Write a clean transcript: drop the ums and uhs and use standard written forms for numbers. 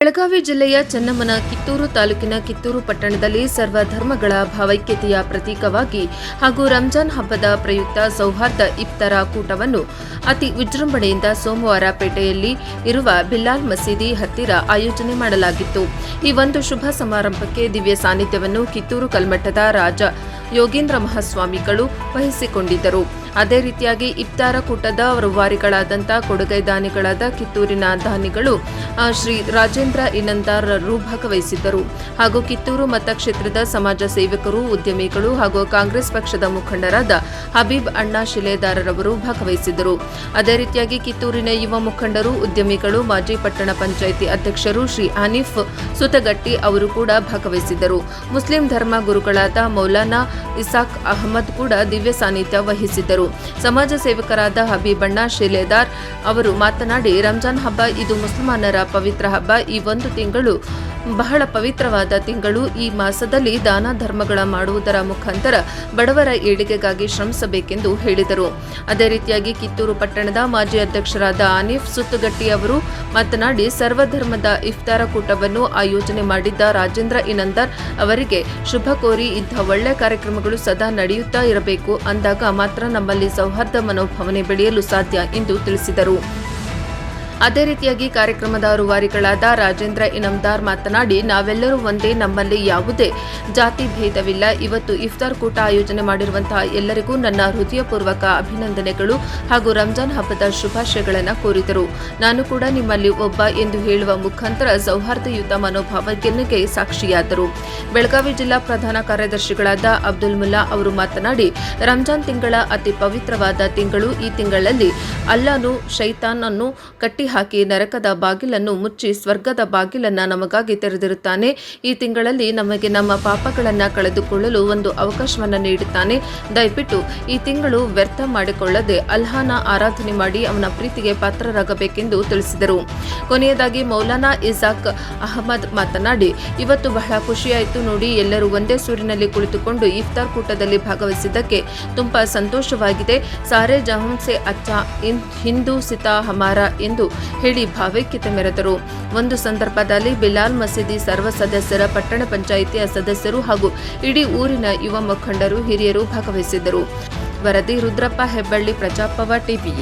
ಬೆಳಗಾವಿ ಜಿಲ್ಲೆಯ ಚೆನ್ನಮ್ಮನ ಕಿತ್ತೂರು ತಾಲೂಕಿನ ಕಿತ್ತೂರು ಪಟ್ಟಣದಲ್ಲಿ ಸರ್ವಧರ್ಮಗಳ ಭಾವೈಕ್ಯತೆಯ ಪ್ರತೀಕವಾಗಿ ಹಾಗೂ ರಂಜಾನ್ ಹಬ್ಬದ ಪ್ರಯುಕ್ತ ಸೌಹಾರ್ದ ಇಫ್ತಾರ ಕೂಟವನ್ನು ಅತಿ ವಿಜೃಂಭಣೆಯಿಂದ ಸೋಮವಾರ ಪೇಟೆಯಲ್ಲಿ ಇರುವ ಬಿಲಾಲ್ ಮಸೀದಿ ಹತ್ತಿರ ಆಯೋಜನೆ ಮಾಡಲಾಗಿತ್ತು. ಈ ಒಂದು ಶುಭ ಸಮಾರಂಭಕ್ಕೆ ದಿವ್ಯ ಸಾನ್ನಿಧ್ಯವನ್ನು ಕಿತ್ತೂರು ಕಲ್ಮಠದ ರಾಜ ಯೋಗೇಂದ್ರ ಮಹಾಸ್ವಾಮಿಗಳು ವಹಿಸಿಕೊಂಡಿದ್ದರು. ಅದೇ ರೀತಿಯಾಗಿ ಇಫ್ತಾರ ಕೂಟದ ರೂವಾರಿಗಳಾದಂಥ ಕೊಡುಗೈ ದಾನಿಗಳಾದ ಕಿತ್ತೂರಿನ ದಾನಿಗಳು ಶ್ರೀ ರಾಜೇಂದ್ರ ಇನಂದಾರರು ಭಾಗವಹಿಸಿದ್ದರು. ಹಾಗೂ ಕಿತ್ತೂರು ಮತಕ್ಷೇತ್ರದ ಸಮಾಜ ಸೇವಕರು, ಉದ್ಯಮಿಗಳು ಹಾಗೂ ಕಾಂಗ್ರೆಸ್ ಪಕ್ಷದ ಮುಖಂಡರಾದ ಹಬೀಬ್ ಅಣ್ಣಾ ಶಿಲೇದಾರರವರು ಭಾಗವಹಿಸಿದ್ದರು. ಅದೇ ರೀತಿಯಾಗಿ ಕಿತ್ತೂರಿನ ಯುವ ಮುಖಂಡರು, ಉದ್ಯಮಿಗಳು, ಮಾಜಿ ಪಟ್ಟಣ ಪಂಚಾಯಿತಿ ಅಧ್ಯಕ್ಷರು ಶ್ರೀ ಹನೀಫ್ ಸುತಗಟ್ಟಿ ಅವರು ಕೂಡ ಭಾಗವಹಿಸಿದ್ದರು. ಮುಸ್ಲಿಂ ಧರ್ಮ ಗುರುಗಳಾದ ಮೌಲಾನಾ ಇಸಾಕ್ ಅಹಮದ್ ಕೂಡ ದಿವ್ಯ ಸಾನ್ನಿಧ್ಯ ವಹಿಸಿದ್ದರು. ಸಮಾಜ ಸೇವಕರಾದ ಹಬೀಬಣ್ಣ ಶಿಲೇದಾರ್ ಅವರು ಮಾತನಾಡಿ, ರಂಜಾನ್ ಹಬ್ಬ ಇದು ಮುಸಲ್ಮಾನರ ಪವಿತ್ರ ಹಬ್ಬ. ಈ ಒಂದು ತಿಂಗಳು ಬಹಳ ಪವಿತ್ರವಾದ ತಿಂಗಳು. ಈ ಮಾಸದಲ್ಲಿ ದಾನ ಧರ್ಮಗಳ ಮಾಡುವುದರ ಮುಖಾಂತರ ಬಡವರ ಏಳಿಗೆಗಾಗಿ ಶ್ರಮಿಸಬೇಕೆಂದು ಹೇಳಿದರು. ಅದೇ ರೀತಿಯಾಗಿ ಕಿತ್ತೂರು ಪಟ್ಟಣದ ಮಾಜಿ ಅಧ್ಯಕ್ಷರಾದ ಹನೀಫ್ ಸುತ್ತಗಟ್ಟಿ ಅವರು ಮಾತನಾಡಿ, ಸರ್ವಧರ್ಮದ ಇಫ್ತಾರ ಕೂಟವನ್ನು ಆಯೋಜನೆ ಮಾಡಿದ್ದ ರಾಜೇಂದ್ರ ಇನಂದರ್ ಅವರಿಗೆ ಶುಭ ಕೋರಿ ಇಂಥ ಒಳ್ಳೆಯ ಕಾರ್ಯಕ್ರಮಗಳು ಸದಾ ನಡೆಯುತ್ತಾ ಇರಬೇಕು. ಅಂದಾಗ ಮಾತ್ರ ನಮ್ಮಲ್ಲಿ ಸೌಹಾರ್ದ ಮನೋಭಾವನೆ ಬೆಳೆಯಲು ಸಾಧ್ಯ ಎಂದು ತಿಳಿಸಿದರು. ಅದೇ ರೀತಿಯಾಗಿ ಕಾರ್ಯಕ್ರಮದ ರೂವಾರಿಗಳಾದ ರಾಜೇಂದ್ರ ಇನಂದಾರ್ ಮಾತನಾಡಿ, ನಾವೆಲ್ಲರೂ ಒಂದೇ, ನಮ್ಮಲ್ಲಿ ಯಾವುದೇ ಜಾತಿ ಭೇದವಿಲ್ಲ. ಇವತ್ತು ಇಫ್ತಾರ್ ಕೂಟ ಆಯೋಜನೆ ಮಾಡಿರುವಂತಹ ಎಲ್ಲರಿಗೂ ನನ್ನ ಹೃದಯಪೂರ್ವಕ ಅಭಿನಂದನೆಗಳು ಹಾಗೂ ರಂಜಾನ್ ಹಬ್ಬದ ಶುಭಾಶಯಗಳನ್ನು ಕೋರಿದರು. ನಾನು ಕೂಡ ನಿಮ್ಮಲ್ಲಿ ಒಬ್ಬ ಎಂದು ಹೇಳುವ ಮುಖಾಂತರ ಸೌಹಾರ್ದಯುತ ಮನೋಭಾವನೆಗೆ ಸಾಕ್ಷಿಯಾದರು. ಬೆಳಗಾವಿ ಜಿಲ್ಲಾ ಪ್ರಧಾನ ಕಾರ್ಯದರ್ಶಿಗಳಾದ ಅಬ್ದುಲ್ ಮುಲ್ಲಾ ಅವರು ಮಾತನಾಡಿ, ರಂಜಾನ್ ತಿಂಗಳ ಅತಿ ಪವಿತ್ರವಾದ ತಿಂಗಳು. ಈ ತಿಂಗಳಲ್ಲಿ ಅಲ್ಲಾನು ಶೈತಾನನ್ನು ಕಟ್ಟಿ ಹಾಕಿ ನರಕದ ಬಾಗಿಲನ್ನು ಮುಚ್ಚಿ ಸ್ವರ್ಗದ ಬಾಗಿಲನ್ನು ನಮಗಾಗಿ ತೆರೆದಿರುತ್ತಾನೆ. ಈ ತಿಂಗಳಲ್ಲಿ ನಮಗೆ ನಮ್ಮ ಪಾಪಗಳನ್ನು ಕಳೆದುಕೊಳ್ಳಲು ಒಂದು ಅವಕಾಶವನ್ನು ನೀಡುತ್ತಾನೆ. ದಯವಿಟ್ಟು ಈ ತಿಂಗಳು ವ್ಯರ್ಥ ಮಾಡಿಕೊಳ್ಳದೆ ಅಲ್ಲಾಹನ ಆರಾಧನೆ ಮಾಡಿ ಅವನ ಪ್ರೀತಿಗೆ ಪಾತ್ರರಾಗಬೇಕೆಂದು ತಿಳಿಸಿದರು. ಕೊನೆಯದಾಗಿ ಮೌಲಾನಾ ಇಸಾಕ್ ಅಹಮದ್ ಮಾತನಾಡಿ, ಇವತ್ತು ಬಹಳ ಖುಷಿಯಾಯಿತು ನೋಡಿ, ಎಲ್ಲರೂ ಒಂದೇ ಸೂರಿನಲ್ಲಿ ಕುಳಿತುಕೊಂಡು ಇಫ್ತಾರ್ ಕೂಟದಲ್ಲಿ ಭಾಗವಹಿಸಿದ್ದಕ್ಕೆ ತುಂಬಾ ಸಂತೋಷವಾಗಿದೆ. ಸಾರೆ ಜಹಂ ಸೆ ಅಚ್ಚಾ ಹಿಂದೂ ಸಿತಾ ಹಮಾರ ಎಂದು ಹೇಳಿ ಭಾವೈಕ್ಯತೆ ಮೆರೆದರು. ಒಂದು ಸಂದರ್ಭದಲ್ಲಿ ಬಿಲಾಲ್ ಮಸೀದಿ ಸರ್ವ ಸದಸ್ಯರ, ಪಟ್ಟಣ ಪಂಚಾಯಿತಿಯ ಸದಸ್ಯರು ಹಾಗೂ ಇಡೀ ಊರಿನ ಯುವ ಮುಖಂಡರು, ಹಿರಿಯರು ಭಾಗವಹಿಸಿದ್ದರು. ವರದಿ ರುದ್ರಪ್ಪ ಹೆಬ್ಬಳ್ಳಿ, ಪ್ರಜಾಪವ ಟಿವಿ.